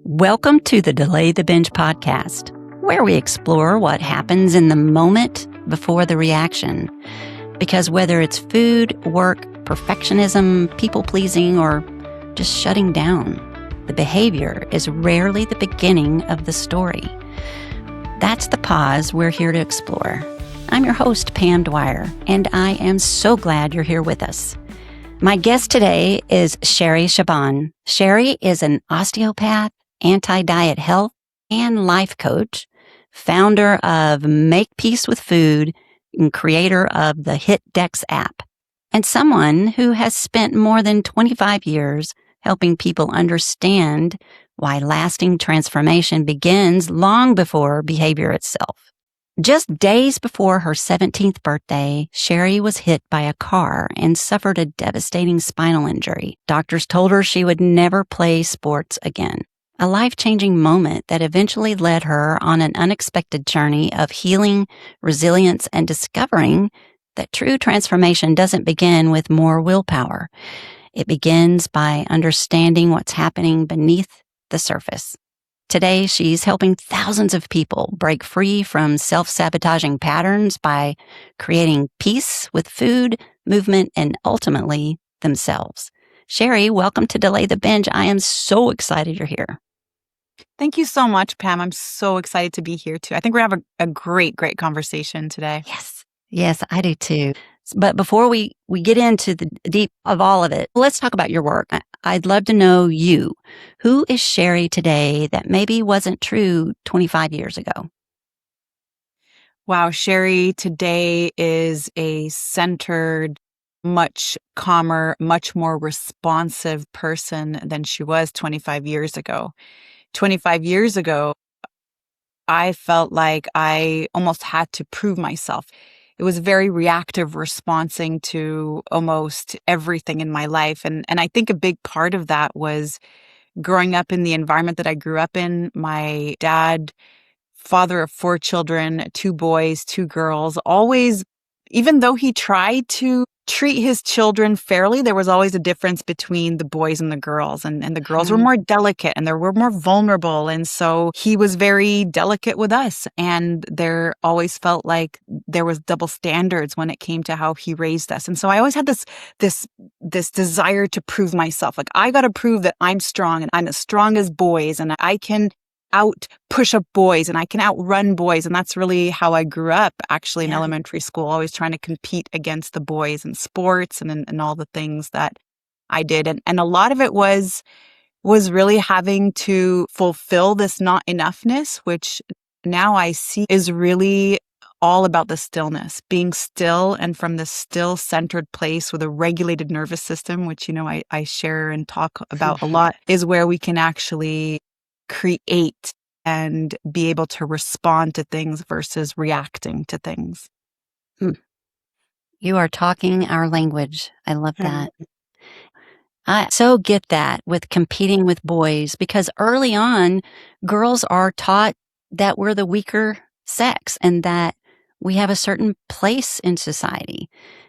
Welcome to the Delay the Binge podcast, where we explore what happens in the moment before the reaction. Because whether it's food, work, perfectionism, people-pleasing, or just shutting down, the behavior is rarely the beginning of the story. That's the pause we're here to explore. I'm your host, Pam Dwyer, and I am so glad you're here with us. My guest today is Sherry Shaban. Sherry is an osteopath, anti-diet health, and life coach, founder of Make Peace with Food, and creator of the Hit Dex app, and someone who has spent more than 25 years helping people understand why lasting transformation begins long before behavior itself. Just days before her 17th birthday, Sherry was hit by a car and suffered a devastating spinal injury. Doctors told her she would never play sports again. A life-changing moment that eventually led her on an unexpected journey of healing, resilience, and discovering that true transformation doesn't begin with more willpower. It begins by understanding what's happening beneath the surface. Today, she's helping thousands of people break free from self-sabotaging patterns by creating peace with food, movement, and ultimately themselves. Sherry, welcome to Delay the Binge. I am so excited you're here. Thank you so much, Pam. I'm so excited to be here too. I think we're having a great conversation today. Yes, I do too. But before we get into the deep of all of it, let's talk about your work. I'd love to know you. Who is Sherry today that maybe wasn't true 25 years ago? Wow, Sherry today is a centered, much calmer, much more responsive person than she was 25 years ago. 25 years ago, I felt like I almost had to prove myself. It was very reactive responding to almost everything in my life. And I think a big part of that was growing up in the environment that I grew up in. My dad, father of 4 children, 2 boys, 2 girls, always, even though he tried to treat his children fairly, there was always a difference between the boys and the girls. And the girls were more delicate and they were more vulnerable. And so he was very delicate with us. And there always felt like there was double standards when it came to how he raised us. And so I always had this desire to prove myself. Like, I got to prove that I'm strong and I'm as strong as boys and I can out push up boys and I can outrun boys. And that's really how I grew up actually in elementary school, always trying to compete against the boys in sports and all the things that I did. And a lot of it was really having to fulfill this not enoughness, which now I see is really all about the stillness, being still, and from this still centered place with a regulated nervous system, which, I share and talk about a lot, is where we can actually create and be able to respond to things versus reacting to things. You are talking our language. I love that. I so get that with competing with boys, because early on, girls are taught that we're the weaker sex and that we have a certain place in society.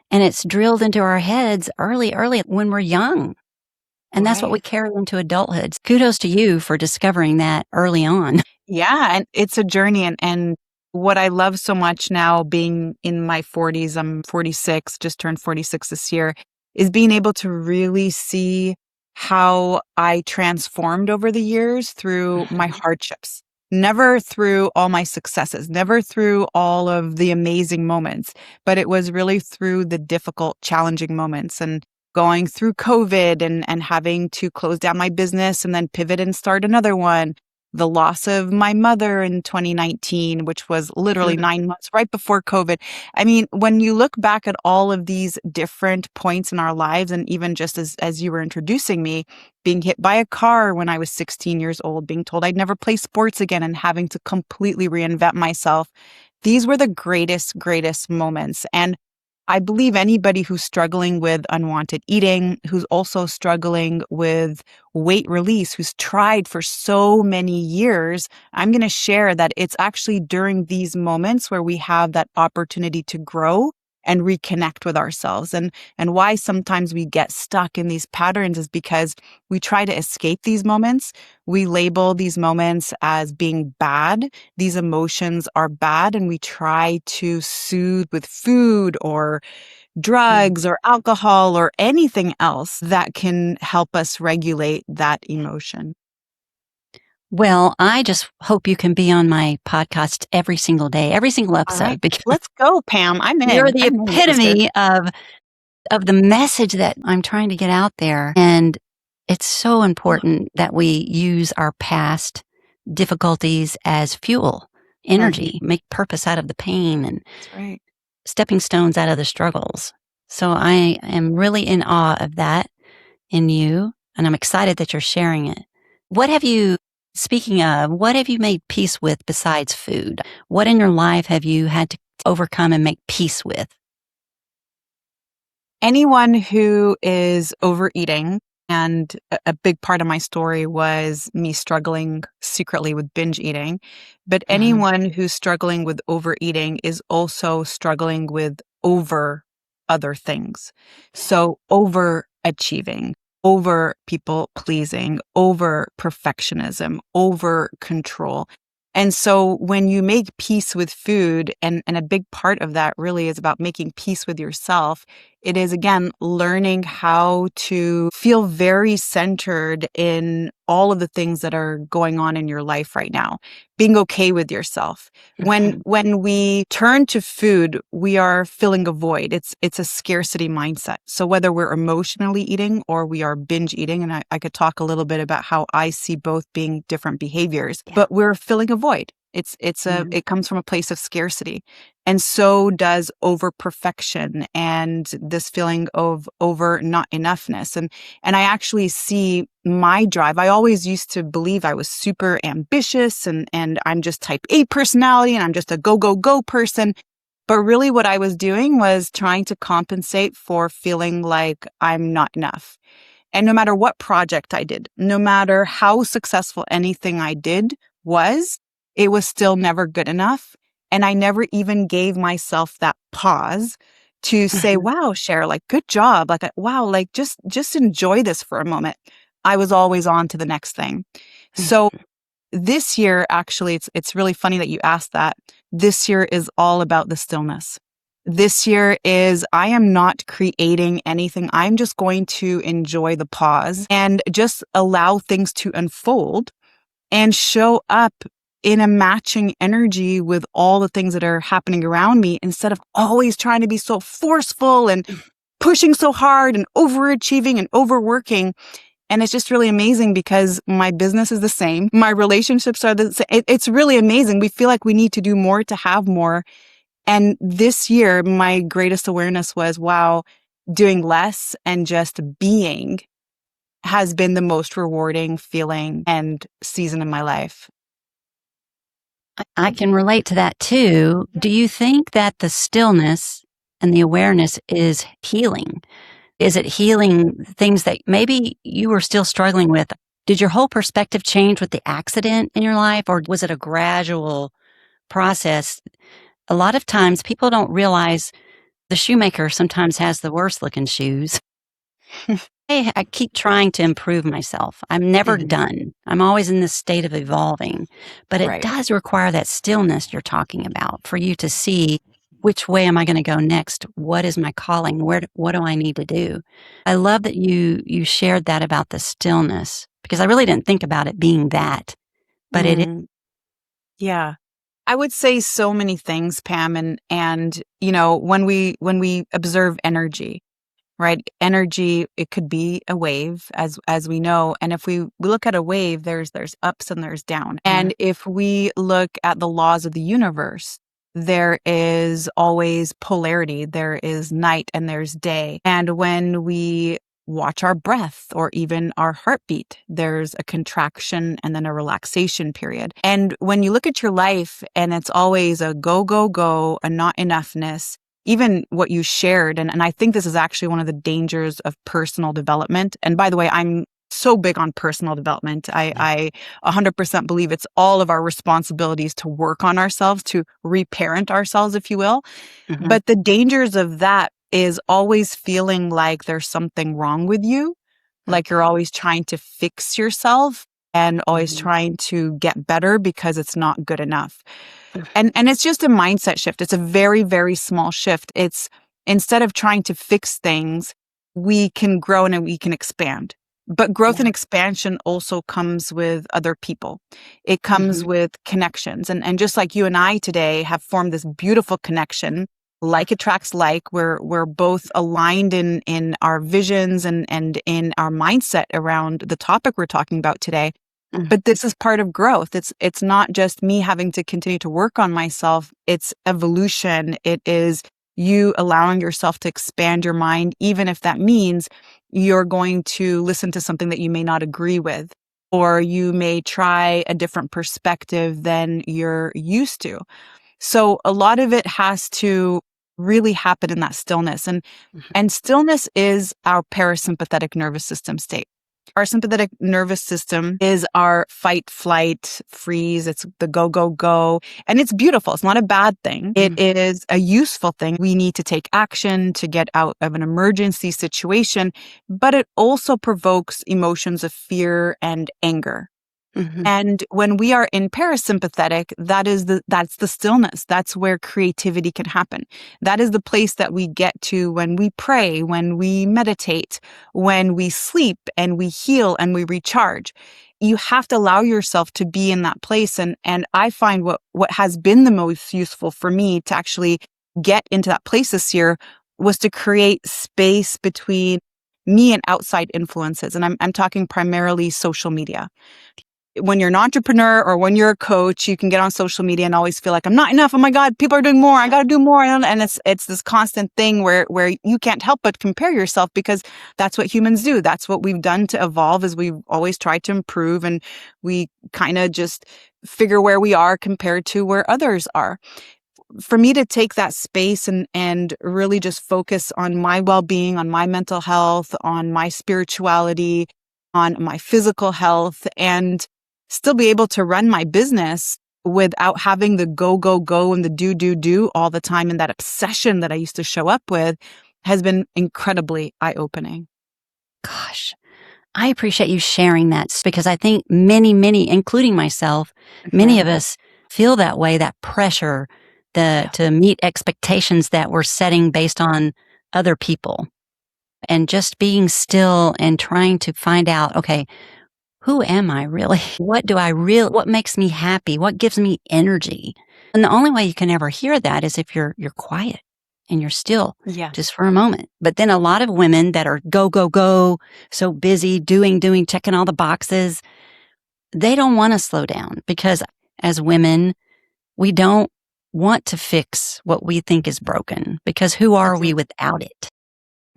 And it's drilled into our heads early when we're young. And that's what we carry into adulthood. Kudos to you for discovering that early on. Yeah, and it's a journey. And what I love so much now, being in my 40s, I'm 46, just turned 46 this year, is being able to really see how I transformed over the years through my hardships. Never through all my successes, never through all of the amazing moments, but it was really through the difficult, challenging moments. And going through COVID and having to close down my business and then pivot and start another one. The loss of my mother in 2019, which was literally 9 months right before COVID. I mean, when you look back at all of these different points in our lives, and even just as you were introducing me, being hit by a car when I was 16 years old, being told I'd never play sports again and having to completely reinvent myself, these were the greatest moments. And I believe anybody who's struggling with unwanted eating, who's also struggling with weight release, who's tried for so many years, I'm going to share that it's actually during these moments where we have that opportunity to grow and reconnect with ourselves. And why sometimes we get stuck in these patterns is because we try to escape these moments. We label these moments as being bad. These emotions are bad, and we try to soothe with food or drugs or alcohol or anything else that can help us regulate that emotion. Well, I just hope you can be on my podcast every single day, every single All episode, right, because let's go, Pam. I'm in. you're the I'm in, sister. epitome of the message that I'm trying to get out there. And it's so important that we use our past difficulties as fuel, energy, make purpose out of the pain and That's right. stepping stones out of the struggles. So I am really in awe of that in you, and I'm excited that you're sharing it. Speaking of, what have you made peace with besides food? What in your life have you had to overcome and make peace with? Anyone who is overeating, and a big part of my story was me struggling secretly with binge eating, but anyone who's struggling with overeating is also struggling with over other things. So overachieving, over people pleasing, over perfectionism, over control. And so when you make peace with food, and a big part of that really is about making peace with yourself, it is, again, learning how to feel very centered in all of the things that are going on in your life right now, being okay with yourself. When we turn to food, we are filling a void. It's a scarcity mindset. So whether we're emotionally eating or we are binge eating, and I could talk a little bit about how I see both being different behaviors, but we're filling a void. It comes from a place of scarcity. And so does over perfection and this feeling of over not enoughness. And I actually see my drive. I always used to believe I was super ambitious and I'm just type A personality and I'm just a go, go, go person. But really what I was doing was trying to compensate for feeling like I'm not enough. And no matter what project I did, no matter how successful anything I did was, it was still never good enough. And I never even gave myself that pause to say, wow, Cher, like, good job. Like, wow, like, just enjoy this for a moment. I was always on to the next thing. So this year, actually, it's really funny that you asked that. This year is all about the stillness. This year is, I am not creating anything. I'm just going to enjoy the pause and just allow things to unfold and show up in a matching energy with all the things that are happening around me, instead of always trying to be so forceful and pushing so hard and overachieving and overworking. And it's just really amazing because my business is the same. My relationships are the same. It's really amazing. We feel like we need to do more to have more. And this year, my greatest awareness was, wow, doing less and just being has been the most rewarding feeling and season in my life. I can relate to that too. Do you think that the stillness and the awareness is healing? Is it healing things that maybe you were still struggling with? Did your whole perspective change with the accident in your life, or was it a gradual process? A lot of times people don't realize the shoemaker sometimes has the worst looking shoes. I keep trying to improve myself. I'm never done. I'm always in this state of evolving. But it does require that stillness you're talking about for you to see, which way am I going to go next? What is my calling? What do I need to do? I love that you shared that about the stillness, because I really didn't think about it being that, but it is. Yeah. I would say so many things, Pam, and you know, when we observe energy, right? Energy, it could be a wave, as we know. And if we look at a wave, there's ups and there's down. And if we look at the laws of the universe, there is always polarity. There is night and there's day. And when we watch our breath or even our heartbeat, there's a contraction and then a relaxation period. And when you look at your life and it's always a go, go, go, a not enoughness, even what you shared, and I think this is actually one of the dangers of personal development. And by the way, I'm so big on personal development. I 100% believe it's all of our responsibilities to work on ourselves, to reparent ourselves, if you will. Mm-hmm. But the dangers of that is always feeling like there's something wrong with you, like you're always trying to fix yourself and always Mm-hmm. trying to get better because it's not good enough. And it's just a mindset shift. It's a very, very small shift. It's instead of trying to fix things, we can grow and we can expand. But growth and expansion also comes with other people. It comes Mm-hmm. with connections. And just like you and I today have formed this beautiful connection, like attracts like, we're both aligned in our visions and in our mindset around the topic we're talking about today. But this is part of growth. It's not just me having to continue to work on myself. It's evolution. It is you allowing yourself to expand your mind, even if that means you're going to listen to something that you may not agree with, or you may try a different perspective than you're used to. So a lot of it has to really happen in that stillness. And stillness is our parasympathetic nervous system state. Our sympathetic nervous system is our fight, flight, freeze. It's the go, go, go. And it's beautiful. It's not a bad thing. It is a useful thing. We need to take action to get out of an emergency situation, but it also provokes emotions of fear and anger. And when we are in parasympathetic, that's the stillness. That's where creativity can happen. That is the place that we get to when we pray, when we meditate, when we sleep and we heal and we recharge. You have to allow yourself to be in that place. And I find what has been the most useful for me to actually get into that place this year was to create space between me and outside influences. And I'm talking primarily social media. When you're an entrepreneur or when you're a coach, you can get on social media and always feel like I'm not enough. Oh my God, people are doing more. I got to do more. And it's this constant thing where you can't help but compare yourself because that's what humans do. That's what we've done to evolve is we've always tried to improve and we kind of just figure where we are compared to where others are. For me to take that space and really just focus on my well-being, on my mental health, on my spirituality, on my physical health, and still be able to run my business without having the go, go, go and the do all the time. And that obsession that I used to show up with has been incredibly eye-opening. Gosh, I appreciate you sharing that because I think many, including myself, many of us feel that way, that pressure to meet expectations that we're setting based on other people. And just being still and trying to find out, okay, who am I really? What makes me happy? What gives me energy? And the only way you can ever hear that is if you're quiet and you're still just for a moment. But then a lot of women that are go, go, go, so busy doing, checking all the boxes, they don't want to slow down because as women, we don't want to fix what we think is broken because who are we without it?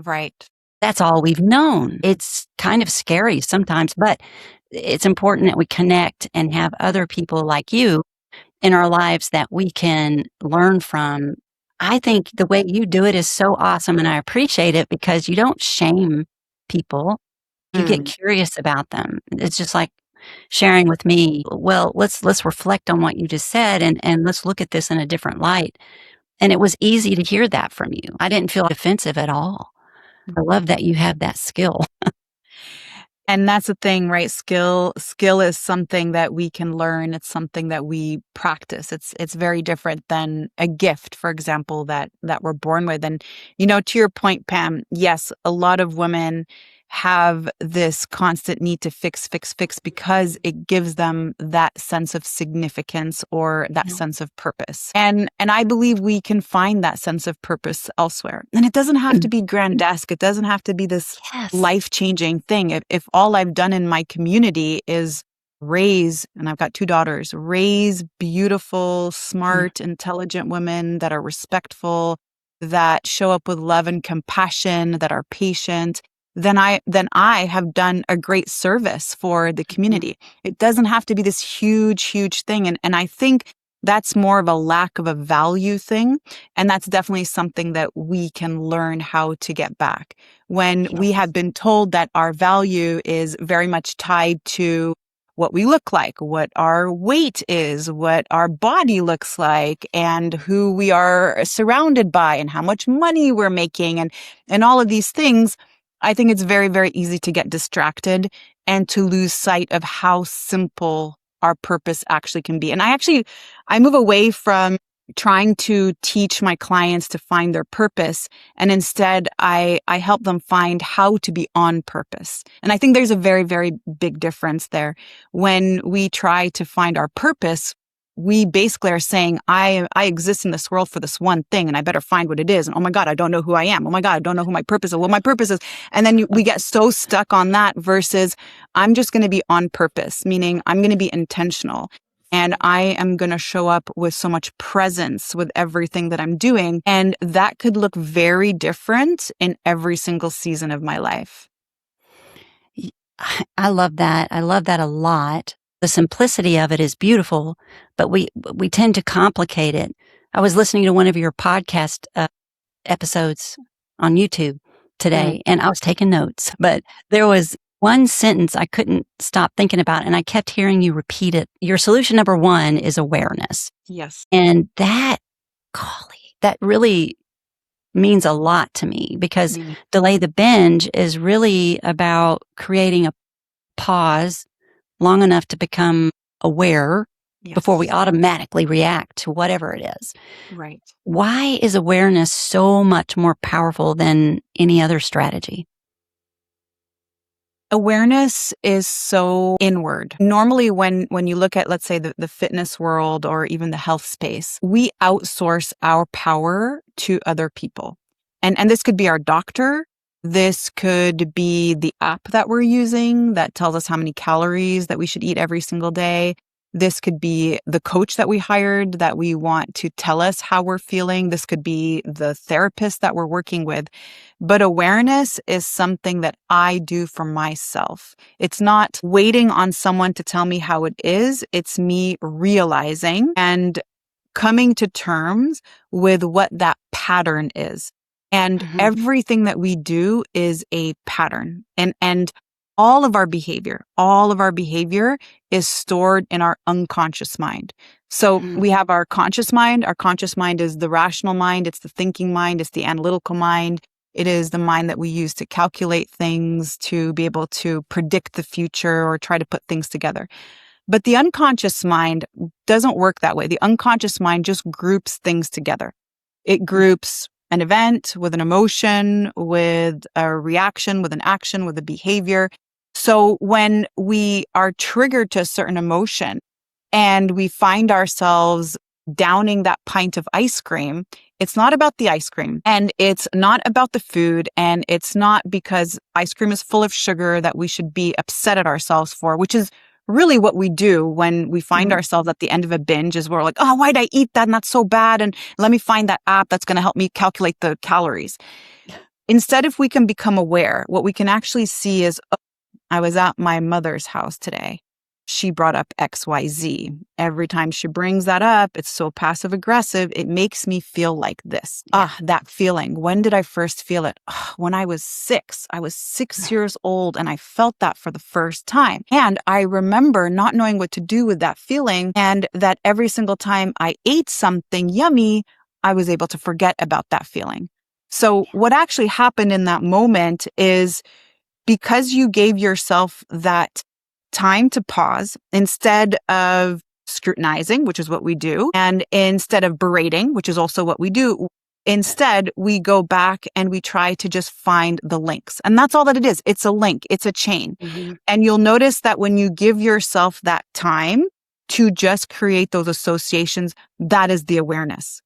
Right. That's all we've known. It's kind of scary sometimes, but it's important that we connect and have other people like you in our lives that we can learn from. I think the way you do it is so awesome and I appreciate it because you don't shame people. You get curious about them. It's just like sharing with me, well, let's reflect on what you just said and let's look at this in a different light. And it was easy to hear that from you. I didn't feel offensive at all. I love that you have that skill. And that's the thing, right? Skill is something that we can learn. It's something that we practice. It's very different than a gift, for example, that we're born with. And, to your point, Pam, yes, a lot of women have this constant need to fix because it gives them that sense of significance or that sense of purpose. And I believe we can find that sense of purpose elsewhere. And it doesn't have to be grandesque. It doesn't have to be this life-changing thing. If all I've done in my community is raise, and I've got 2 daughters, raise beautiful, smart, intelligent women that are respectful, that show up with love and compassion, that are patient, then I have done a great service for the community. It doesn't have to be this huge thing. And I think That's more of a lack of a value thing. And that's definitely something that we can learn how to get back. When we have been told that our value is very much tied to what we look like, what our weight is, what our body looks like, and who we are surrounded by, and how much money we're making, and all of these things, I think it's very, very easy to get distracted and to lose sight of how simple our purpose actually can be. And I move away from trying to teach my clients to find their purpose. And instead, I help them find how to be on purpose. And I think there's a very, very big difference there. When we try to find our purpose, we basically are saying, I exist in this world for this one thing, and I better find what it is. And oh my God, I don't know who I am. Oh my God, I don't know who my purpose is. Well, my purpose is. And then we get so stuck on that versus I'm just going to be on purpose, meaning I'm going to be intentional. And I am going to show up with so much presence with everything that I'm doing. And that could look very different in every single season of my life. I love that. I love that a lot. The simplicity of it is beautiful, but we tend to complicate it. I was listening to one of your podcast episodes on YouTube today, and I was taking notes, but there was one sentence I couldn't stop thinking about, and I kept hearing you repeat it. Your solution number one is awareness. Yes. And that really means a lot to me because Delay the Binge is really about creating a pause long enough to become aware before we automatically react to whatever it is. Right. Why is awareness so much more powerful than any other strategy? Awareness is so inward. Normally, when you look at, let's say, the fitness world or even the health space, we outsource our power to other people. And this could be our doctor. This could be the app that we're using that tells us how many calories that we should eat every single day. This could be the coach that we hired that we want to tell us how we're feeling. This could be the therapist that we're working with. But awareness is something that I do for myself. It's not waiting on someone to tell me how it is. It's me realizing and coming to terms with what that pattern is. And everything that we do is a pattern. And all of our behavior is stored in our unconscious mind. So we have our conscious mind. Our conscious mind is the rational mind. It's the thinking mind. It's the analytical mind. It is the mind that we use to calculate things, to be able to predict the future or try to put things together. But the unconscious mind doesn't work that way. The unconscious mind just groups things together. It groups an event with an emotion, with a reaction, with an action, with a behavior. So when we are triggered to a certain emotion and we find ourselves downing that pint of ice cream, it's not about the ice cream and it's not about the food. And it's not because ice cream is full of sugar that we should be upset at ourselves for, which is really what we do when we find ourselves at the end of a binge is we're like, oh, why'd I eat that? And that's so bad. And let me find that app that's going to help me calculate the calories. Instead, if we can become aware, what we can actually see is, oh, I was at my mother's house today. She brought up XYZ. Every time she brings that up, it's so passive aggressive. It makes me feel like this. That feeling. When did I first feel it? When I was 6. I was 6 years old and I felt that for the first time. And I remember not knowing what to do with that feeling and that every single time I ate something yummy, I was able to forget about that feeling. So what actually happened in that moment is because you gave yourself that time to pause instead of scrutinizing, which is what we do, and instead of berating, which is also what we do, instead we go back and we try to just find the links. And that's all that it is. It's a link. It's a chain. And you'll notice that when you give yourself that time to just create those associations, that is the awareness.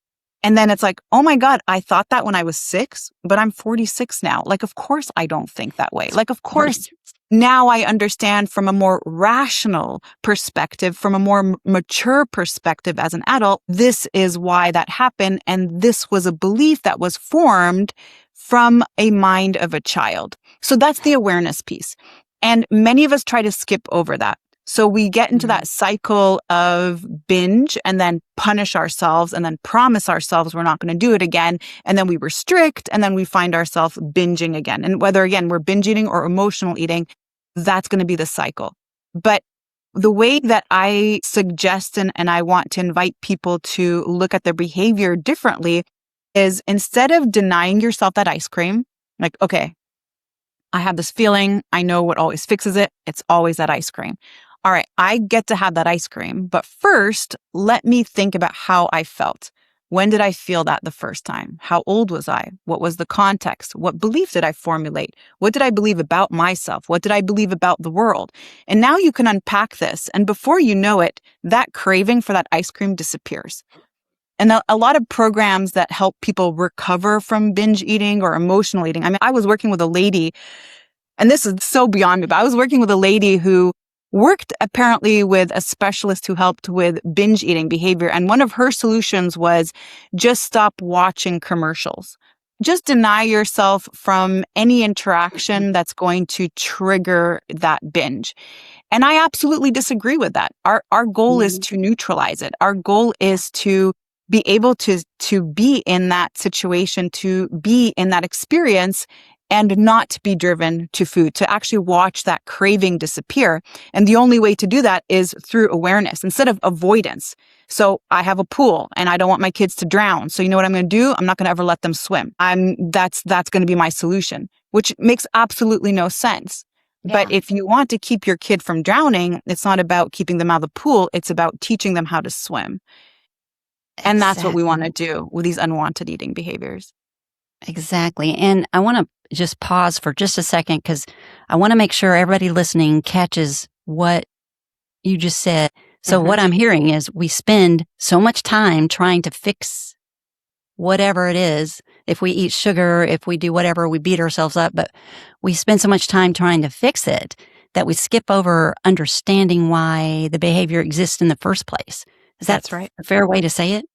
And then it's like, oh my God, I thought that when I was 6, but I'm 46 now. Like, of course I don't think that way. Like, of course now I understand from a more rational perspective, from a more mature perspective as an adult, this is why that happened. And this was a belief that was formed from a mind of a child. So that's the awareness piece. And many of us try to skip over that. So we get into that cycle of binge and then punish ourselves and then promise ourselves we're not going to do it again. And then we restrict and then we find ourselves binging again. And whether, again, we're binge eating or emotional eating, that's going to be the cycle. But the way that I suggest and I want to invite people to look at their behavior differently is instead of denying yourself that ice cream, like, okay, I have this feeling, I know what always fixes it. It's always that ice cream. All right, I get to have that ice cream, but first, let me think about how I felt. When did I feel that the first time? How old was I? What was the context? What belief did I formulate? What did I believe about myself? What did I believe about the world? And now you can unpack this. And before you know it, that craving for that ice cream disappears. And a lot of programs that help people recover from binge eating or emotional eating. I mean, I was working with a lady, and this is so beyond me, but I was working with a lady who worked apparently with a specialist who helped with binge eating behavior. And one of her solutions was just stop watching commercials. Just deny yourself from any interaction that's going to trigger that binge. And I absolutely disagree with that. Our goal is to neutralize it. Our goal is to be able to be in that situation, to be in that experience and not to be driven to food, to actually watch that craving disappear. And the only way to do that is through awareness instead of avoidance. So I have a pool and I don't want my kids to drown. So you know what I'm going to do? I'm not going to ever let them swim. That's going to be my solution, which makes absolutely no sense. Yeah. But if you want to keep your kid from drowning, it's not about keeping them out of the pool. It's about teaching them how to swim. And that's what we want to do with these unwanted eating behaviors. Exactly. And I want to just pause for just a second because I want to make sure everybody listening catches what you just said. So what I'm hearing is we spend so much time trying to fix whatever it is. If we eat sugar, if we do whatever, we beat ourselves up, but we spend so much time trying to fix it that we skip over understanding why the behavior exists in the first place. That's right. A fair way to say it?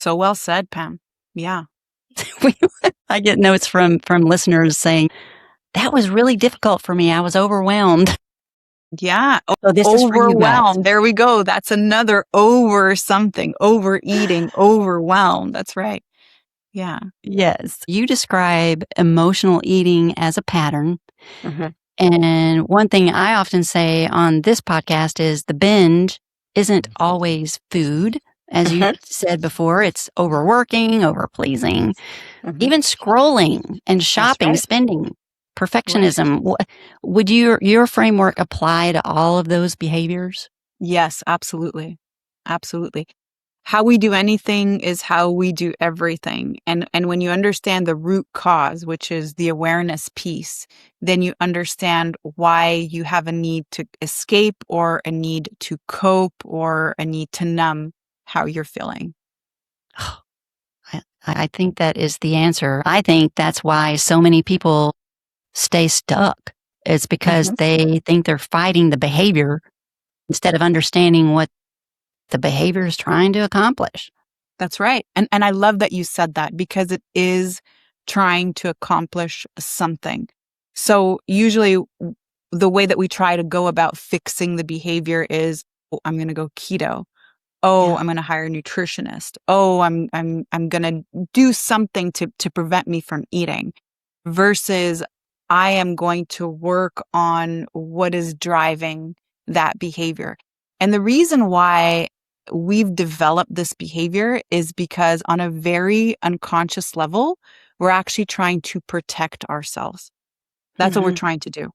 So well said, Pam. Yeah. I get notes from listeners saying, that was really difficult for me. I was overwhelmed. Yeah. So this is for you guys. There we go. That's another over something, overeating, overwhelmed. That's right. Yeah. Yes. You describe emotional eating as a pattern. And one thing I often say on this podcast is the binge isn't always food. As you said before, it's overworking, overpleasing, even scrolling and shopping, spending, perfectionism. Right. Would your framework apply to all of those behaviors? Yes, absolutely. Absolutely. How we do anything is how we do everything. And when you understand the root cause, which is the awareness piece, then you understand why you have a need to escape or a need to cope or a need to numb how you're feeling. I think that is the answer. I think that's why so many people stay stuck. It's because they think they're fighting the behavior instead of understanding what the behavior is trying to accomplish. That's right. And I love that you said that because it is trying to accomplish something. So usually the way that we try to go about fixing the behavior is, oh, I'm going to go keto. Oh, I'm going to hire a nutritionist. Oh, I'm going to do something to prevent me from eating versus I am going to work on what is driving that behavior. And the reason why we've developed this behavior is because on a very unconscious level, we're actually trying to protect ourselves. That's what we're trying to do.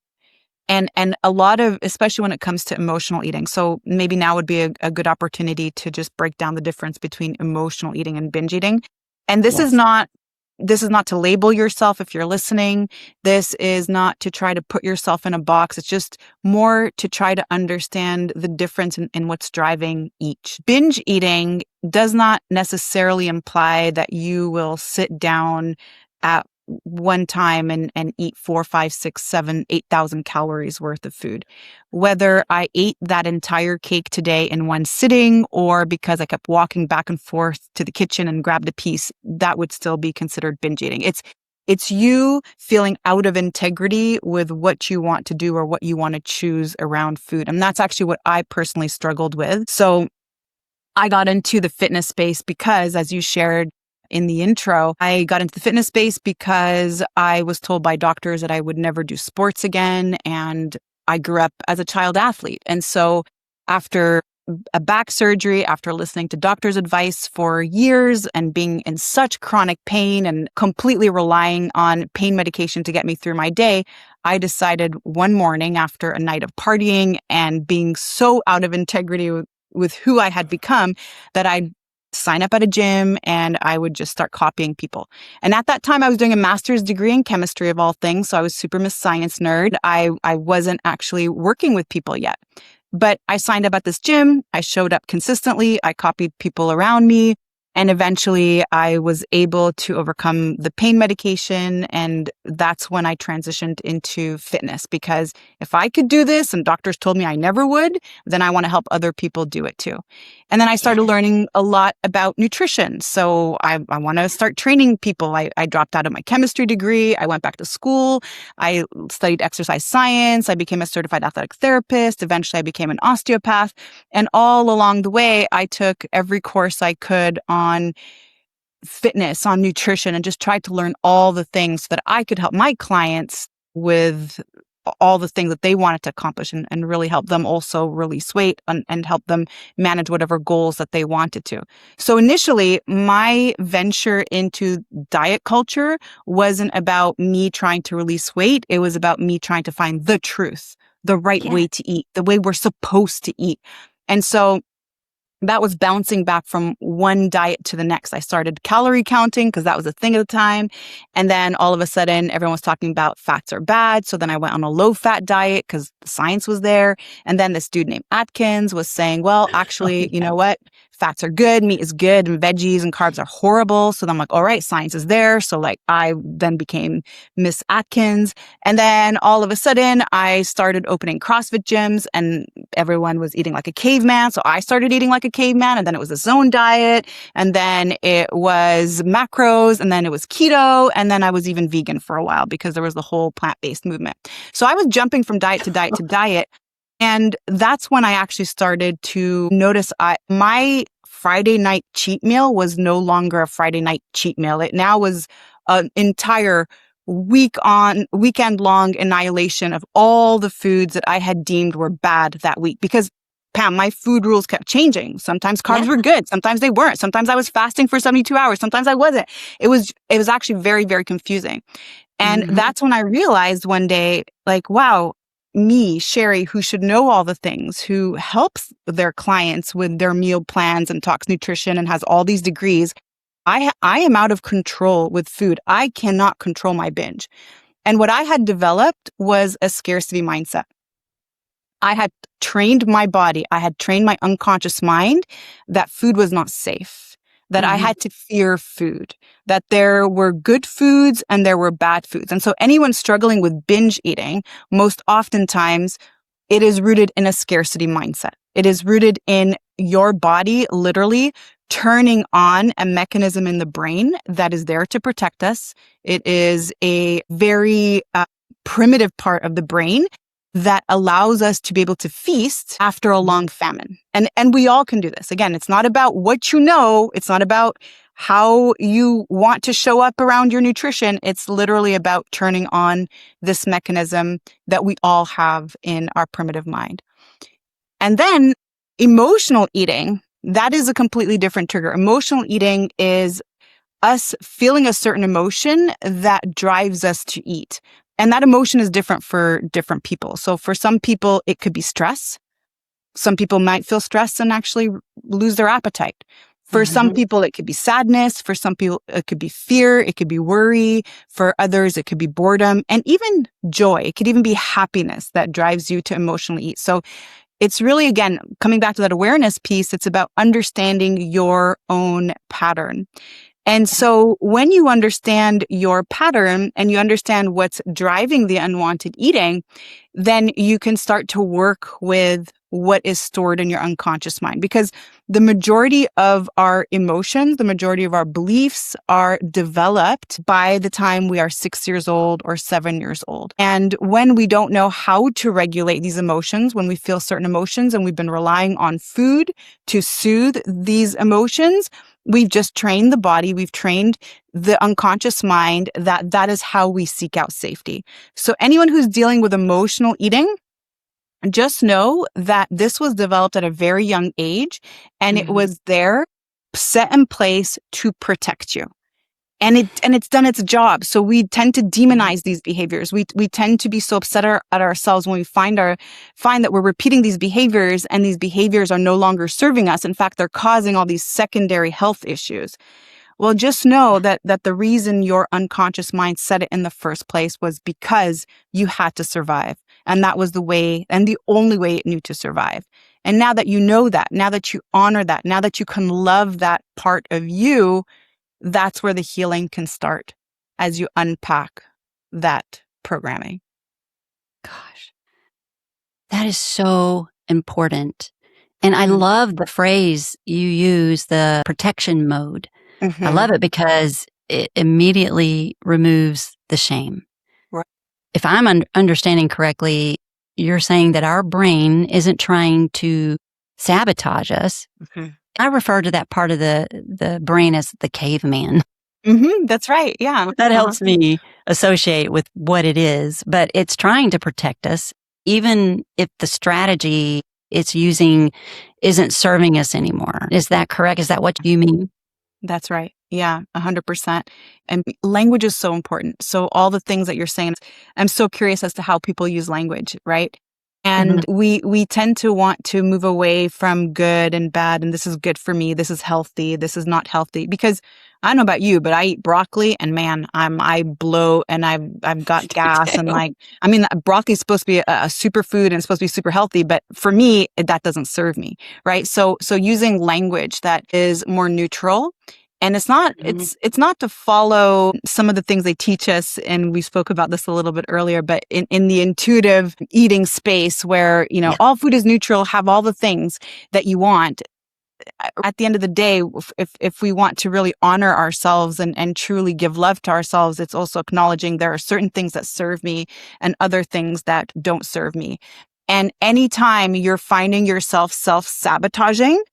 And a lot of, especially when it comes to emotional eating. So maybe now would be a good opportunity to just break down the difference between emotional eating and binge eating. And this is not to label yourself if you're listening. This is not to try to put yourself in a box. It's just more to try to understand the difference in what's driving each. Binge eating does not necessarily imply that you will sit down at one time and eat 4, 5, 6, 7, 8,000 calories worth of food. Whether I ate that entire cake today in one sitting or because I kept walking back and forth to the kitchen and grabbed a piece, that would still be considered binge eating. It's you feeling out of integrity with what you want to do or what you want to choose around food. And that's actually what I personally struggled with. So I got into the fitness space because, as you shared in the intro, I got into the fitness space because I was told by doctors that I would never do sports again. And I grew up as a child athlete. And so after a back surgery, after listening to doctors' advice for years and being in such chronic pain and completely relying on pain medication to get me through my day, I decided one morning after a night of partying and being so out of integrity with who I had become that I'd sign up at a gym and I would just start copying people. And at that time, I was doing a master's degree in chemistry of all things. So I was super Miss Science nerd. I wasn't actually working with people yet. But I signed up at this gym. I showed up consistently. I copied people around me. And eventually I was able to overcome the pain medication. And that's when I transitioned into fitness, because if I could do this and doctors told me I never would, then I want to help other people do it too. And then I started learning a lot about nutrition. So I want to start training people. I dropped out of my chemistry degree. I went back to school. I studied exercise science. I became a certified athletic therapist. Eventually I became an osteopath. And all along the way, I took every course I could on fitness, on nutrition, and just tried to learn all the things so that I could help my clients with all the things that they wanted to accomplish and really help them also release weight and help them manage whatever goals that they wanted to. So initially, my venture into diet culture wasn't about me trying to release weight. It was about me trying to find the truth, the right way to eat, the way we're supposed to eat. And so that was bouncing back from one diet to the next. I started calorie counting because that was a thing at the time. And then all of a sudden, everyone was talking about fats are bad. So then I went on a low-fat diet because the science was there. And then this dude named Atkins was saying, well, actually, you know what? Fats are good, meat is good, and veggies and carbs are horrible. So then I'm like, all right, science is there. So like I then became Miss Atkins. And then all of a sudden, I started opening CrossFit gyms and everyone was eating like a caveman. So I started eating like a caveman, and then it was a zone diet, and then it was macros, and then it was keto, and then I was even vegan for a while because there was the whole plant-based movement. So I was jumping from diet to diet to diet. And that's when I actually started to notice my Friday night cheat meal was no longer a Friday night cheat meal. It now was an entire weekend long annihilation of all the foods that I had deemed were bad that week. Because Pam, my food rules kept changing. Sometimes carbs were good. Sometimes they weren't. Sometimes I was fasting for 72 hours. Sometimes I wasn't. It was actually very, very confusing. And that's when I realized one day, like, wow, me, Sherry, who should know all the things, who helps their clients with their meal plans and talks nutrition and has all these degrees, I am out of control with food. I cannot control my binge. And what I had developed was a scarcity mindset. I had trained my body, I had trained my unconscious mind that food was not safe, that I had to fear food, that there were good foods and there were bad foods. And so anyone struggling with binge eating, most oftentimes, it is rooted in a scarcity mindset. It is rooted in your body literally turning on a mechanism in the brain that is there to protect us. It is a very primitive part of the brain that allows us to be able to feast after a long famine. And we all can do this. Again, it's not about what you know. It's not about how you want to show up around your nutrition. It's literally about turning on this mechanism that we all have in our primitive mind. And then emotional eating, that is a completely different trigger. Emotional eating is us feeling a certain emotion that drives us to eat. And that emotion is different for different people. So for some people, it could be stress. Some people might feel stressed and actually lose their appetite. For some people, it could be sadness. For some people, it could be fear. It could be worry. For others, it could be boredom and even joy. It could even be happiness that drives you to emotionally eat. So it's really, again, coming back to that awareness piece, it's about understanding your own pattern. And so when you understand your pattern and you understand what's driving the unwanted eating, then you can start to work with what is stored in your unconscious mind. Because the majority of our emotions, the majority of our beliefs are developed by the time we are 6 years old or 7 years old. And when we don't know how to regulate these emotions, when we feel certain emotions and we've been relying on food to soothe these emotions, we've just trained the body, we've trained the unconscious mind that is how we seek out safety. So anyone who's dealing with emotional eating, just know that this was developed at a very young age and it was there set in place to protect you. And it's done its job. So we tend to demonize these behaviors. We tend to be so upset at ourselves when we find that we're repeating these behaviors and these behaviors are no longer serving us. In fact, they're causing all these secondary health issues. Well, just know that the reason your unconscious mind set it in the first place was because you had to survive. And that was the way and the only way it knew to survive. And now that you know that, now that you honor that, now that you can love that part of you, that's where the healing can start as you unpack that programming. Gosh, that is so important. And I love the phrase you use, the protection mode. I love it because it immediately removes the shame. Right. If I'm understanding correctly, you're saying that our brain isn't trying to sabotage us. I refer to that part of the brain as the caveman. That's right. Yeah. That helps me associate with what it is, but it's trying to protect us, even if the strategy it's using isn't serving us anymore. Is that correct? Is that what you mean? That's right. Yeah, 100%. And language is so important. So all the things that you're saying, I'm so curious as to how people use language, right? And we tend to want to move away from good and bad. And this is good for me. This is healthy. This is not healthy. Because I don't know about you, but I eat broccoli and man, I bloat and I've got gas and broccoli is supposed to be a superfood and it's supposed to be super healthy. But for me, that doesn't serve me, right? So using language that is more neutral. And it's not to follow some of the things they teach us. And we spoke about this a little bit earlier, but in the intuitive eating space where, all food is neutral, have all the things that you want. At the end of the day, if we want to really honor ourselves and truly give love to ourselves, it's also acknowledging there are certain things that serve me and other things that don't serve me. And anytime you're finding yourself self-sabotaging,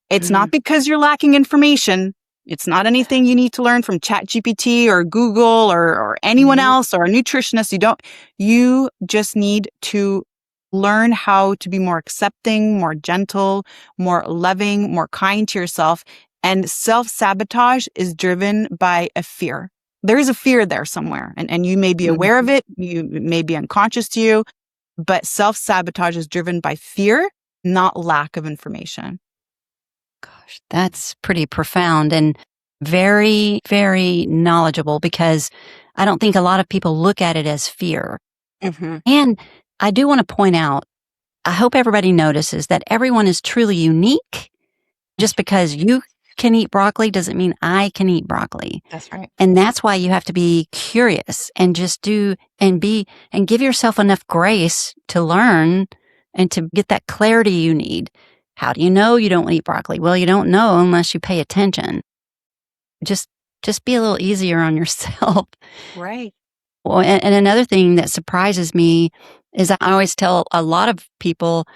it's not because you're lacking information. It's not anything you need to learn from ChatGPT or Google or anyone else or a nutritionist. You just need to learn how to be more accepting, more gentle, more loving, more kind to yourself. And self-sabotage is driven by a fear. There is a fear there somewhere, and you may be aware of it. You may be unconscious to you, but self-sabotage is driven by fear, not lack of information. Gosh, that's pretty profound and very, very knowledgeable because I don't think a lot of people look at it as fear. And I do want to point out, I hope everybody notices that everyone is truly unique. Just because you can eat broccoli doesn't mean I can eat broccoli. That's right. And that's why you have to be curious and just do and give yourself enough grace to learn and to get that clarity you need. How do you know you don't eat broccoli? Well, you don't know unless you pay attention. Just be a little easier on yourself. Right. Well, and another thing that surprises me is I always tell a lot of people,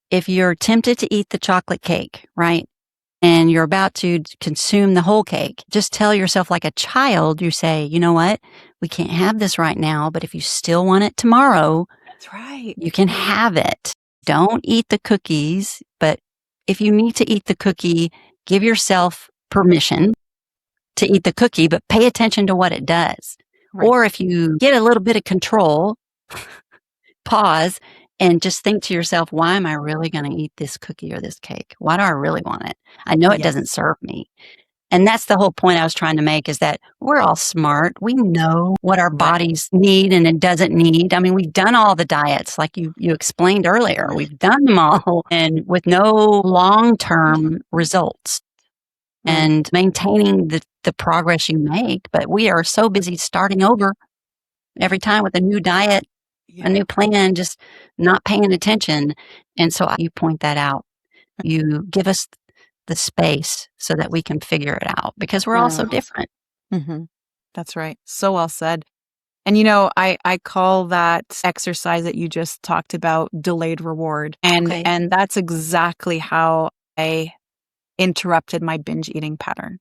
if you're tempted to eat the chocolate cake, right, and you're about to consume the whole cake, just tell yourself like a child, you say, you know what, we can't have this right now, but if you still want it tomorrow, that's right, you can have it. Don't eat the cookies, but if you need to eat the cookie, give yourself permission to eat the cookie, but pay attention to what it does. Right. Or if you get a little bit of control, pause and just think to yourself, why am I really going to eat this cookie or this cake? Why do I really want it? I know it doesn't serve me. And that's the whole point I was trying to make, is that we're all smart. We know what our bodies need and it doesn't need. I mean, we've done all the diets like you explained earlier. We've done them all and with no long-term results and maintaining the progress you make. But we are so busy starting over every time with a new diet. a new plan, just not paying attention. And so you point that out. You give us the space so that we can figure it out because we're all so different. Mm-hmm. That's right. So well said. And, I call that exercise that you just talked about delayed reward. And that's exactly how I interrupted my binge eating pattern.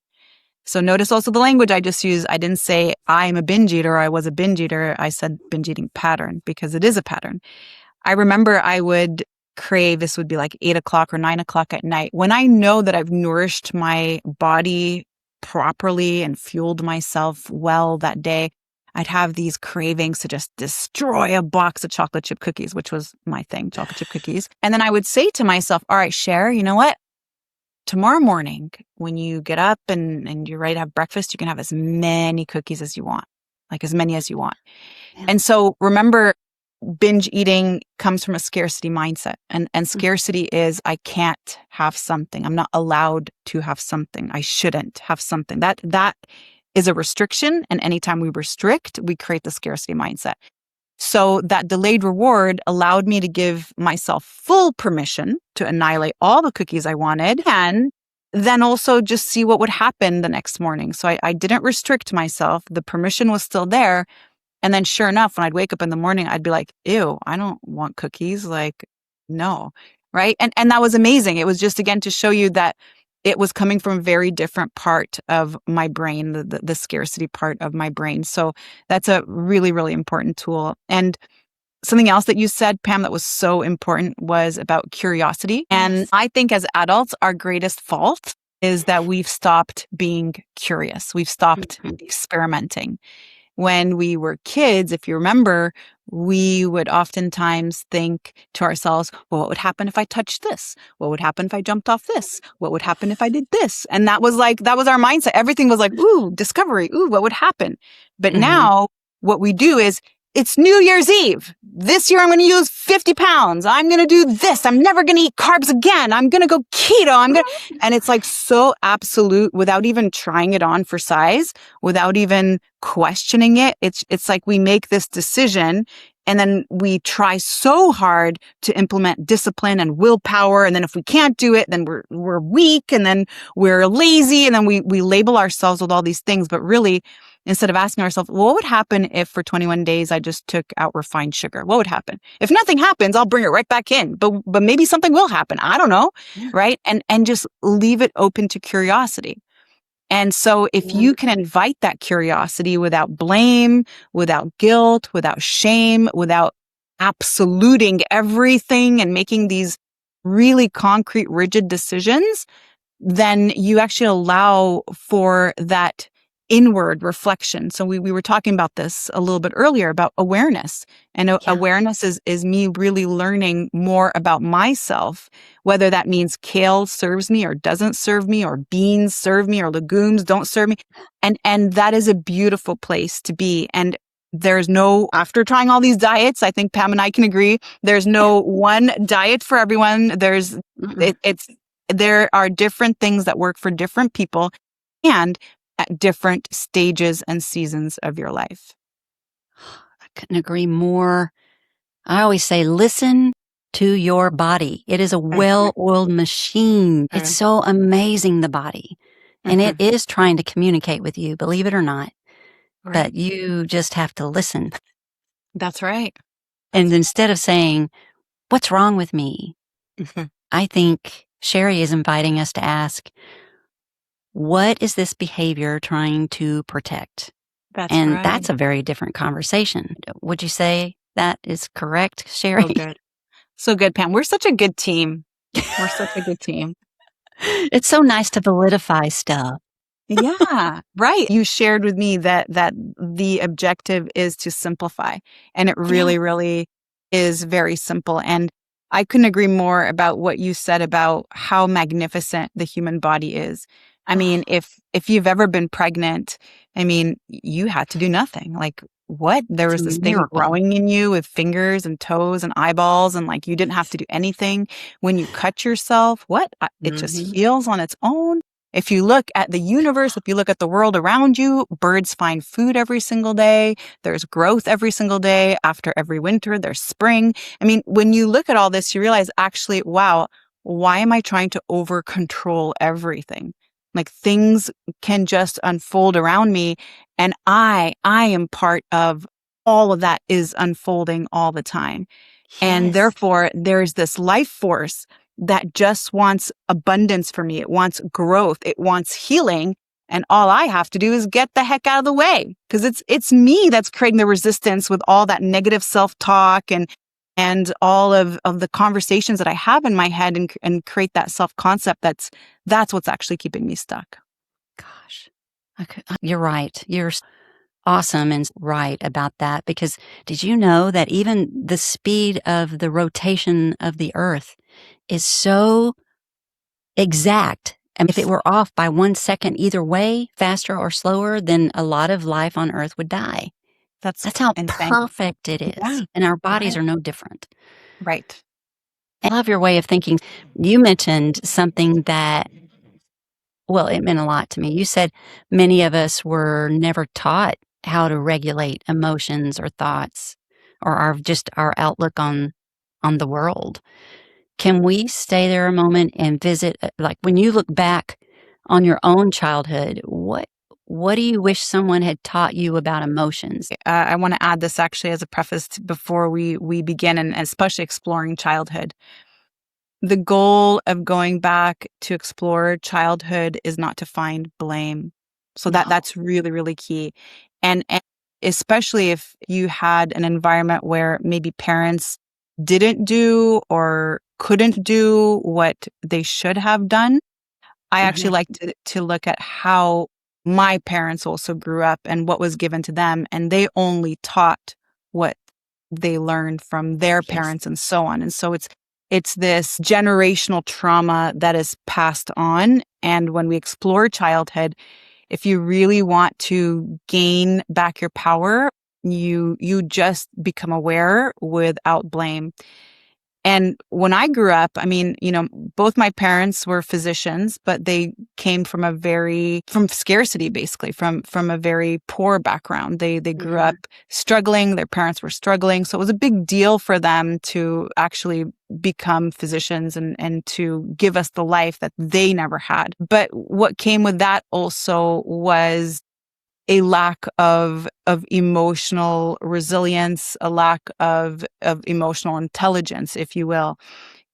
So notice also the language I just used. I didn't say I'm a binge eater or I was a binge eater. I said binge eating pattern because it is a pattern. I remember I would crave, this would be like 8 o'clock or 9 o'clock at night. When I know that I've nourished my body properly and fueled myself well that day, I'd have these cravings to just destroy a box of chocolate chip cookies, which was my thing, chocolate chip cookies. And then I would say to myself, all right, Cher, you know what? Tomorrow morning, when you get up and you're ready to have breakfast, you can have as many cookies as you want, like as many as you want. Yeah. And so remember, binge eating comes from a scarcity mindset. And scarcity is I can't have something. I'm not allowed to have something. I shouldn't have something. That is a restriction. And anytime we restrict, we create the scarcity mindset. So that delayed reward allowed me to give myself full permission to annihilate all the cookies I wanted and then also just see what would happen the next morning. So I didn't restrict myself. The permission was still there. And then sure enough, when I'd wake up in the morning, I'd be like, ew, I don't want cookies. Like, no. Right. And that was amazing. It was just, again, to show you that it was coming from a very different part of my brain, the scarcity part of my brain. So that's a really, really important tool. And something else that you said, Pam, that was so important was about curiosity. And I think as adults, our greatest fault is that we've stopped being curious. We've stopped experimenting. When we were kids, if you remember, we would oftentimes think to ourselves, well, what would happen if I touched this? What would happen if I jumped off this? What would happen if I did this? And that was our mindset. Everything was like, ooh, discovery. Ooh, what would happen? But now what we do is, it's New Year's Eve. This year I'm going to lose 50 pounds. I'm going to do this. I'm never going to eat carbs again. I'm going to go keto. And it's like so absolute without even trying it on for size, without even questioning it. It's like we make this decision and then we try so hard to implement discipline and willpower. And then if we can't do it, then we're weak and then we're lazy. And then we label ourselves with all these things. But really, instead of asking ourselves, well, what would happen if for 21 days I just took out refined sugar? What would happen? If nothing happens, I'll bring it right back in. But maybe something will happen. I don't know. Yeah. Right? And just leave it open to curiosity. And so if you can invite that curiosity without blame, without guilt, without shame, without absoluting everything and making these really concrete, rigid decisions, then you actually allow for that inward reflection. So we were talking about this a little bit earlier about awareness. And awareness is me really learning more about myself, whether that means kale serves me or doesn't serve me, or beans serve me, or legumes don't serve me. And that is a beautiful place to be. And there's no, after trying all these diets, I think Pam and I can agree, there's no one diet for everyone. There are different things that work for different people and at different stages and seasons of your life. I couldn't agree more. I always say, listen to your body. It is a well-oiled machine. It's so amazing, the body. And it is trying to communicate with you, believe it or not. Right. But you just have to listen. That's right. And instead of saying, what's wrong with me? I think Sherry is inviting us to ask, what is this behavior trying to protect? That's a very different conversation. Would you say that is correct, Sherry? So good, Pam. We're such a good team. We're such a good team. It's so nice to validify stuff. Yeah, right. You shared with me that the objective is to simplify, and it really, really is very simple. And I couldn't agree more about what you said about how magnificent the human body is. I mean, if you've ever been pregnant, I mean, you had to do nothing. Like, what? There was this thing growing in you with fingers and toes and eyeballs, and like you didn't have to do anything. When you cut yourself, what? It just heals on its own. If you look at the universe, if you look at the world around you, birds find food every single day. There's growth every single day. After every winter, there's spring. I mean, when you look at all this, you realize actually, wow, why am I trying to over control everything? Like things can just unfold around me, and I am part of all of that is unfolding all the time. And Yes. therefore, there's this life force that just wants abundance for me. It wants growth. It wants healing. And all I have to do is get the heck out of the way, because it's me that's creating the resistance with all that negative self-talk and all of the conversations that I have in my head, and create that self-concept that's what's actually keeping me stuck. Gosh. You're right. You're awesome and right about that, because did you know that even the speed of the rotation of the earth is so exact? And if it were off by 1 second either way, faster or slower, then a lot of life on earth would die. That's That's how insane. perfect it Yeah, is. And our bodies right. are no different. Right. I love your way of thinking. You mentioned something that, well, it meant a lot to me. You said many of us were never taught how to regulate emotions or thoughts, or our outlook on the world. Can we stay there a moment and visit, like when you look back on your own childhood, what do you wish someone had taught you about emotions? I want to add this actually as a preface before we begin, and especially exploring childhood. The goal of going back to explore childhood is not to find blame. So No. that's really, really key. And especially if you had an environment where maybe parents didn't do or couldn't do what they should have done. I actually Mhm. like to look at how my parents also grew up and what was given to them, and they only taught what they learned from their Yes. parents and so on. And so it's this generational trauma that is passed on. And when we explore childhood, if you really want to gain back your power, you just become aware without blame. And when I grew up, I mean, both my parents were physicians, but they came from from scarcity, basically, from a very poor background. They grew Mhm. up struggling. Their parents were struggling. So it was a big deal for them to actually become physicians and to give us the life that they never had. But what came with that also was a lack of emotional resilience, a lack of emotional intelligence, if you will.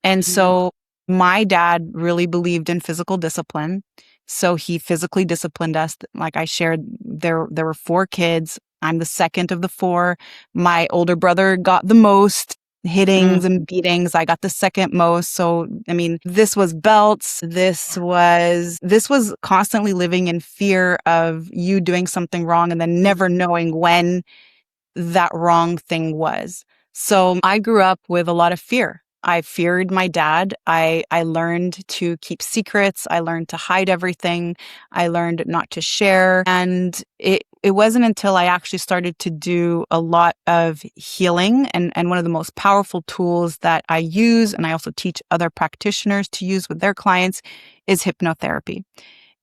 And Mhm. so my dad really believed in physical discipline. So he physically disciplined us. Like I shared, there were four kids. I'm the second of the four. My older brother got the most Mm. hittings and beatings. I got the second most. So, I mean, this was belts. This was constantly living in fear of you doing something wrong and then never knowing when that wrong thing was. So I grew up with a lot of fear. I feared my dad. I learned to keep secrets. I learned to hide everything. I learned not to share. And it wasn't until I actually started to do a lot of healing, and one of the most powerful tools that I use, and I also teach other practitioners to use with their clients, is hypnotherapy.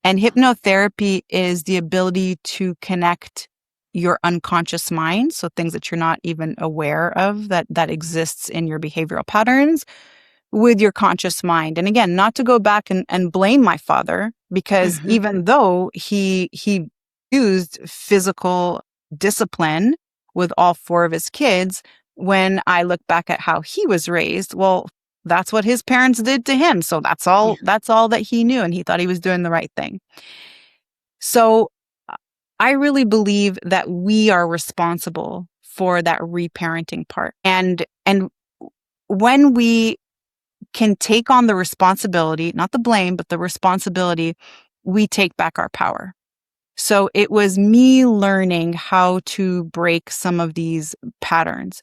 And hypnotherapy is the ability to connect your unconscious mind, so things that you're not even aware of that exists in your behavioral patterns, with your conscious mind. And again, not to go back and blame my father, because Mhm. even though he used physical discipline with all four of his kids, when I look back at how he was raised, well, that's what his parents did to him. So Yeah. that's all that he knew, and he thought he was doing the right thing. So I really believe that we are responsible for that reparenting part. And when we can take on the responsibility, not the blame, but the responsibility, we take back our power. So it was me learning how to break some of these patterns.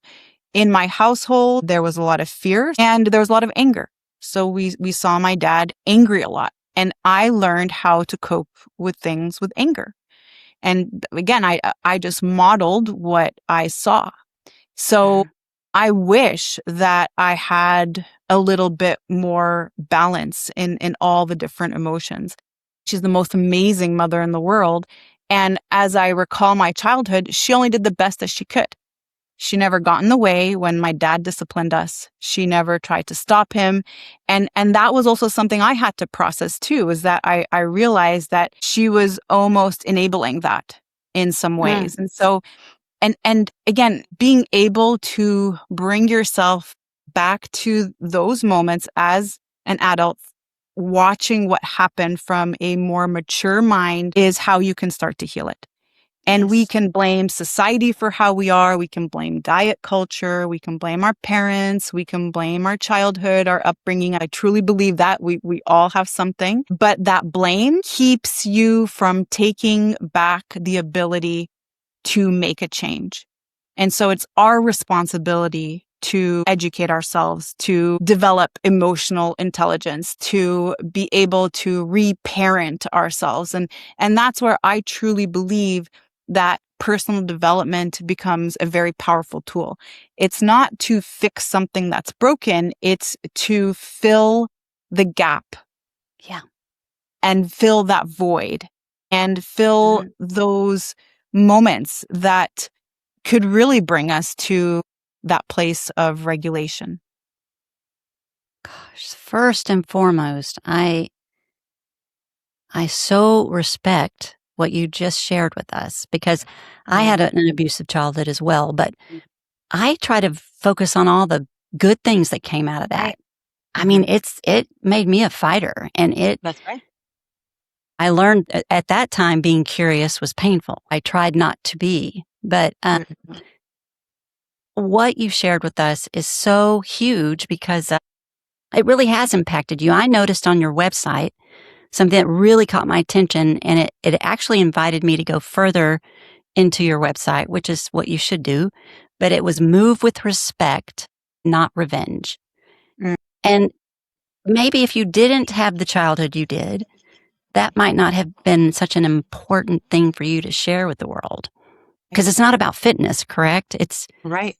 In my household, there was a lot of fear and there was a lot of anger. So we saw my dad angry a lot. And I learned how to cope with things with anger. And again, I just modeled what I saw. So Mhm. I wish that I had a little bit more balance in all the different emotions. She's the most amazing mother in the world. And as I recall my childhood, she only did the best that she could. She never got in the way when my dad disciplined us. She never tried to stop him. And that was also something I had to process too, is that I realized that she was almost enabling that in some ways. And so, and again, being able to bring yourself back to those moments as an adult, watching what happened from a more mature mind is how you can start to heal it. And we can blame society for how we are. We can blame diet culture. We can blame our parents. We can blame our childhood, our upbringing. I truly believe that we all have something, but that blame keeps you from taking back the ability to make a change. And so it's our responsibility to educate ourselves, to develop emotional intelligence, to be able to reparent ourselves. And that's where I truly believe that personal development becomes a very powerful tool. It's not to fix something that's broken. It's to fill the gap. Yeah. And fill that void and fill those moments that could really bring us to that place of regulation. Gosh, first and foremost, I so respect what you just shared with us, because I had an abusive childhood as well, but I try to focus on all the good things that came out of that. Right. I mean, it made me a fighter, and That's right. I learned at that time being curious was painful. I tried not to be, but what you shared with us is so huge, because it really has impacted you. I noticed on your website something that really caught my attention, and it actually invited me to go further into your website, which is what you should do. But it was move with respect, not revenge. And maybe if you didn't have the childhood you did, that might not have been such an important thing for you to share with the world. Because it's not about fitness, correct? It's right.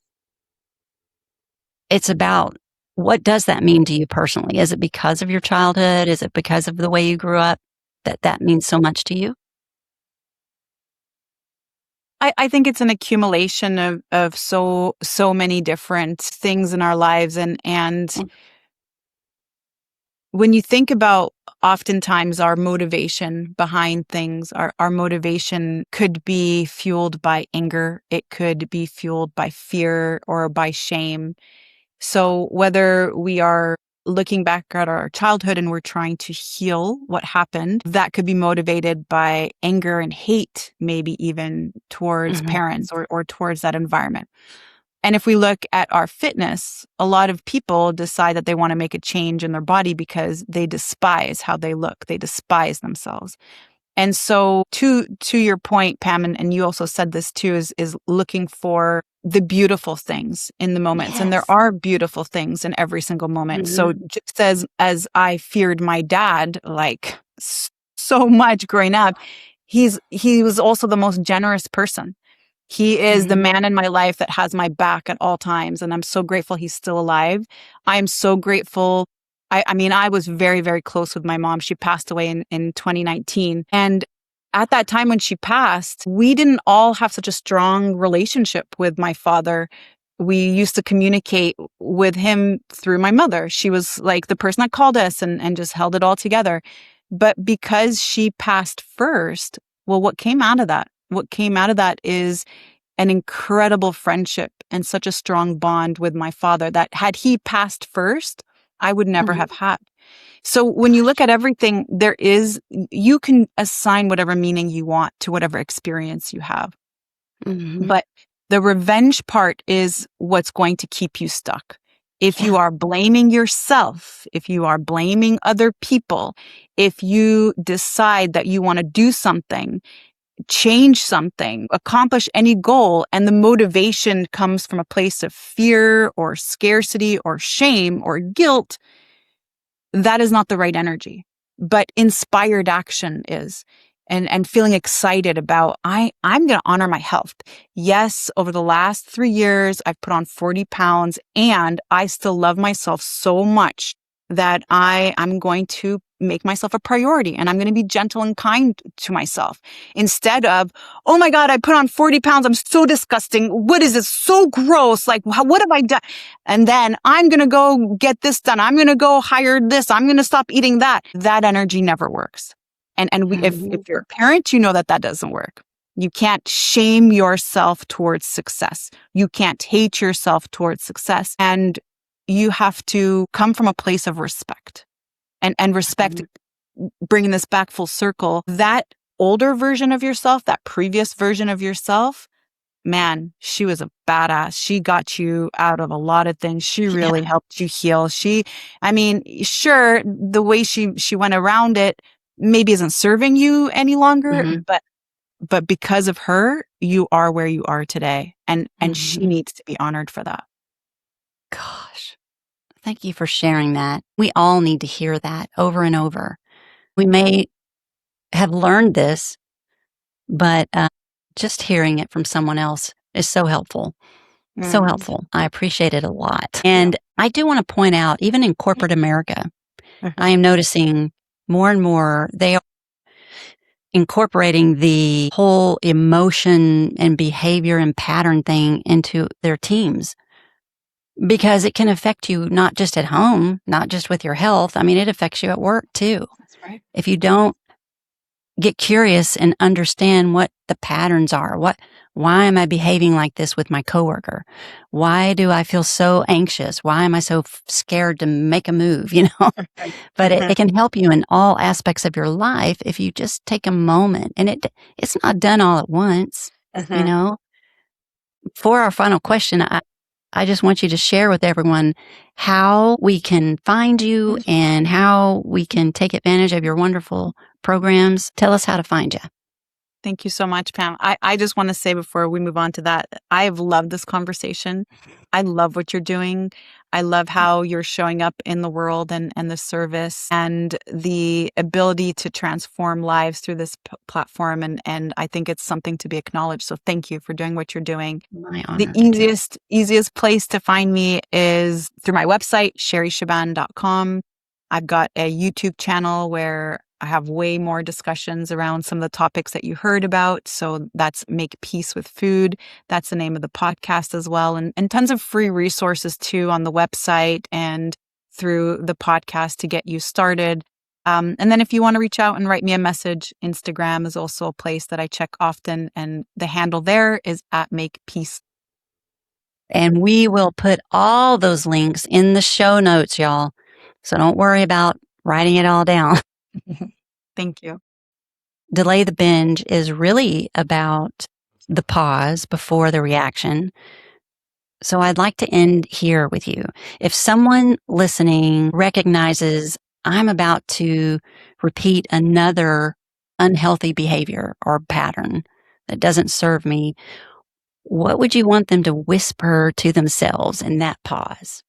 It's about, what does that mean to you personally? Is it because of your childhood? Is it because of the way you grew up that means so much to you? I think it's an accumulation of so many different things in our lives. And when you think about oftentimes our motivation behind things, our motivation could be fueled by anger. It could be fueled by fear or by shame. So whether we are looking back at our childhood and we're trying to heal what happened, that could be motivated by anger and hate, maybe even towards parents or towards that environment. And if we look at our fitness, a lot of people decide that they want to make a change in their body because they despise how they look. They despise themselves. And so to your point, Pam, and you also said this too, is looking for the beautiful things in the moments. Yes. And there are beautiful things in every single moment. So just as I feared my dad, like so much growing up, he was also the most generous person. He is the man in my life that has my back at all times. And I'm so grateful he's still alive. I'm so grateful. I mean, I was very, very close with my mom. She passed away in 2019. And at that time when she passed, we didn't all have such a strong relationship with my father. We used to communicate with him through my mother. She was like the person that called us and just held it all together. But because she passed first, well, what came out of that? What came out of that is an incredible friendship and such a strong bond with my father that had he passed first, I would never have had. So when you look at everything, you can assign whatever meaning you want to whatever experience you have. But the revenge part is what's going to keep you stuck. If you are blaming yourself, if you are blaming other people, if you decide that you want to do something, change something, accomplish any goal, and the motivation comes from a place of fear or scarcity or shame or guilt, that is not the right energy. But inspired action is. And feeling excited about, I'm going to honor my health. Yes, over the last 3 years, I've put on 40 pounds and I still love myself so much that I'm going to make myself a priority and I'm going to be gentle and kind to myself instead of, oh my God, I put on 40 pounds. I'm so disgusting. What is this? So gross. Like, what have I done? And then I'm going to go get this done. I'm going to go hire this. I'm going to stop eating that. That energy never works. And if you're a parent, you know that doesn't work. You can't shame yourself towards success. You can't hate yourself towards success. And you have to come from a place of respect. And respect, bringing this back full circle, that older version of yourself, that previous version of yourself, man, she was a badass. She got you out of a lot of things. She really helped you heal. Sure, the way she went around it maybe isn't serving you any longer, but because of her, you are where you are today. And she needs to be honored for that. Gosh. Thank you for sharing that. We all need to hear that over and over. We may have learned this, but just hearing it from someone else is so helpful. So helpful. I appreciate it a lot. And I do want to point out, even in corporate America, I am noticing more and more they are incorporating the whole emotion and behavior and pattern thing into their teams. Because it can affect you not just at home, not just with your health. I mean, it affects you at work too. That's right. If you don't get curious and understand what the patterns are, why am I behaving like this with my coworker? Why do I feel so anxious? Why am I so scared to make a move, But it can help you in all aspects of your life if you just take a moment. And it's not done all at once, For our final question, I just want you to share with everyone how we can find you and how we can take advantage of your wonderful programs. Tell us how to find you. Thank you so much, Pam. I just want to say before we move on to that, I have loved this conversation. I love what you're doing. I love how you're showing up in the world and the service and the ability to transform lives through this platform. And I think it's something to be acknowledged. So thank you for doing what you're doing. My honor. The easiest place to find me is through my website, sherryshaban.com. I've got a YouTube channel where I have way more discussions around some of the topics that you heard about. So that's Make Peace with Food. That's the name of the podcast as well. And tons of free resources too on the website and through the podcast to get you started. And then if you want to reach out and write me a message, Instagram is also a place that I check often. And the handle there is @MakePeace. And we will put all those links in the show notes, y'all. So don't worry about writing it all down. Thank you. Delay the Binge is really about the pause before the reaction. So I'd like to end here with you. If someone listening recognizes I'm about to repeat another unhealthy behavior or pattern that doesn't serve me, what would you want them to whisper to themselves in that pause?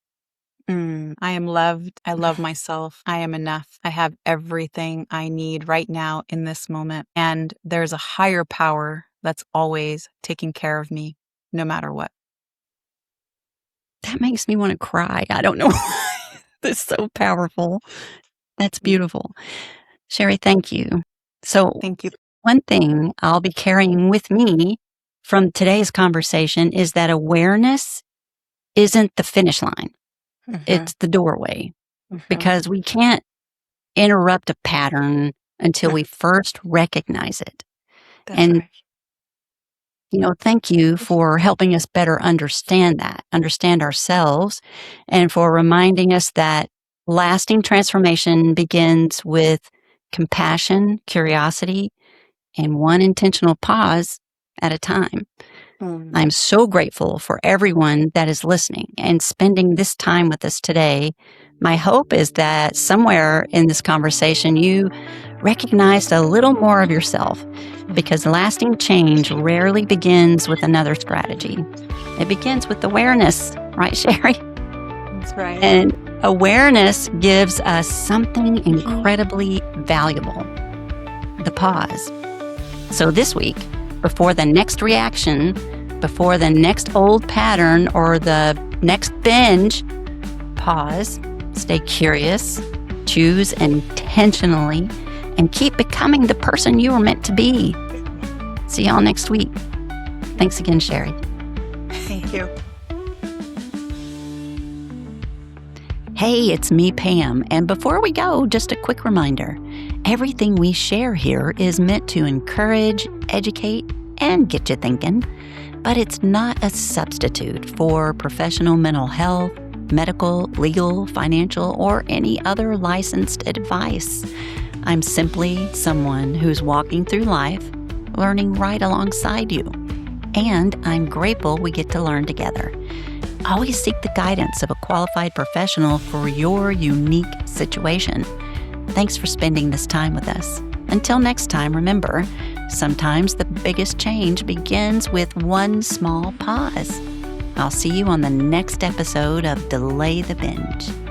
I am loved. I love myself. I am enough. I have everything I need right now in this moment. And there's a higher power that's always taking care of me, no matter what. That makes me want to cry. I don't know. That's so powerful. That's beautiful. Sherry, thank you. So Thank you. one thing I'll be carrying with me from today's conversation is that awareness isn't the finish line. It's the doorway, because we can't interrupt a pattern until we first recognize it. That's right. Thank you for helping us better understand ourselves, and for reminding us that lasting transformation begins with compassion, curiosity, and one intentional pause at a time. I'm so grateful for everyone that is listening and spending this time with us today. My hope is that somewhere in this conversation, you recognized a little more of yourself, because lasting change rarely begins with another strategy. It begins with awareness, right, Sherry? That's right. And awareness gives us something incredibly valuable: the pause. So this week, before the next reaction, before the next old pattern or the next binge, pause Stay curious, choose intentionally, and keep becoming the person you were meant to be. See y'all next week. Thanks again, Sherry. Thank you. Hey, it's me, Pam. And before we go, just a quick reminder. Everything we share here is meant to encourage, educate, and get you thinking. But it's not a substitute for professional mental health, medical, legal, financial, or any other licensed advice. I'm simply someone who's walking through life, learning right alongside you. And I'm grateful we get to learn together. Always seek the guidance of a qualified professional for your unique situation. Thanks for spending this time with us. Until next time, remember, sometimes the biggest change begins with one small pause. I'll see you on the next episode of Delay the Binge.